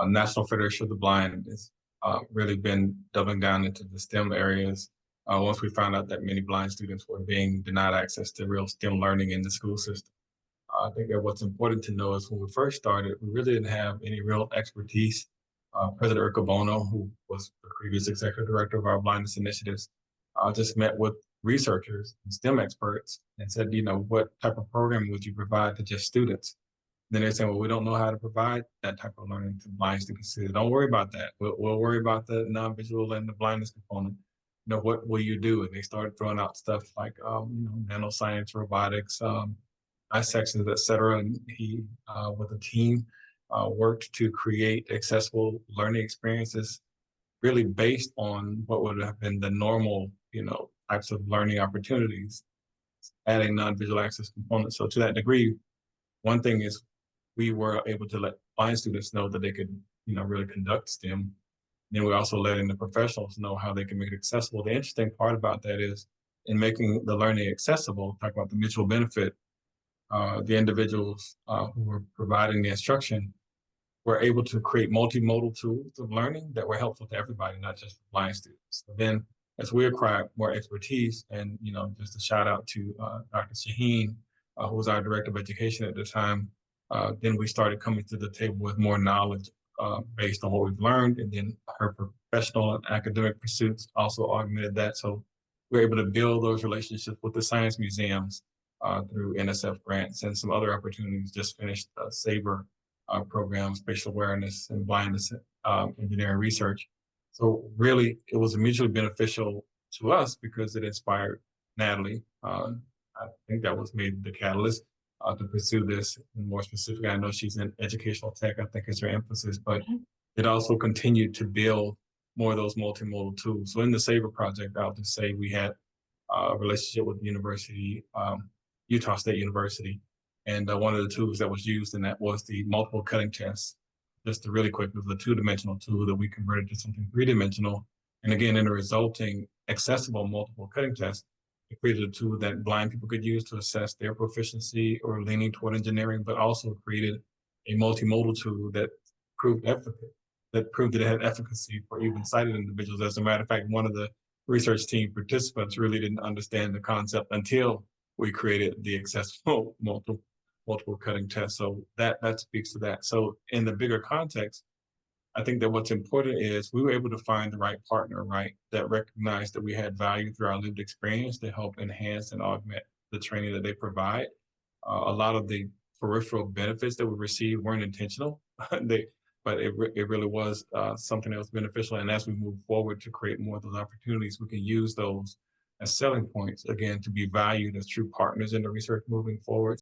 National Federation of the Blind has really been doubling down into the STEM areas. Once we found out that many blind students were being denied access to real STEM learning in the school system. I think that what's important to know is when we first started, we really didn't have any real expertise. President Bono, who was the previous executive director of our blindness initiatives, just met with researchers and STEM experts and said, what type of programming would you provide to just students? Then they're saying, well, we don't know how to provide that type of learning to blind students. So don't worry about that. We'll worry about the non-visual and the blindness component. What will you do? And they started throwing out stuff like, nanoscience, robotics, dissections, et cetera. And he, with a team, worked to create accessible learning experiences really based on what would have been the normal, types of learning opportunities, adding non-visual access components. So to that degree, one thing is we were able to let blind students know that they could, really conduct STEM. Then we're also letting the professionals know how they can make it accessible. The interesting part about that is in making the learning accessible, talk about the mutual benefit, the individuals who were providing the instruction were able to create multimodal tools of learning that were helpful to everybody, not just blind students. So then as we acquired more expertise and, just a shout out to Dr. Shaheen, who was our director of education at the time, then we started coming to the table with more knowledge based on what we've learned. And then her professional and academic pursuits also augmented that. So we're able to build those relationships with the science museums through NSF grants and some other opportunities. Just finished SABRE program, spatial awareness and blindness engineering research. So really, it was mutually beneficial to us because it inspired Natalie. I think that was maybe the catalyst to pursue this. And more specifically, I know she's in educational tech, I think is her emphasis, but it also continued to build more of those multimodal tools. So in the SABRE project, I'll just say we had a relationship with the university, Utah State University. And one of the tools that was used in that was the multiple cutting test. Just to really quick, it was a two-dimensional tool that we converted to something three-dimensional. And again, in the resulting accessible multiple cutting test, it created a tool that blind people could use to assess their proficiency or leaning toward engineering, but also created a multimodal tool that proved that it had efficacy for even sighted individuals. As a matter of fact, one of the research team participants really didn't understand the concept until we created the accessible multiple cutting test. So that speaks to that. So in the bigger context, I think that what's important is we were able to find the right partner, right, that recognized that we had value through our lived experience to help enhance and augment the training that they provide. A lot of the peripheral benefits that we received weren't intentional, but it really was something that was beneficial. And as we move forward to create more of those opportunities, we can use those as selling points, again, to be valued as true partners in the research moving forward.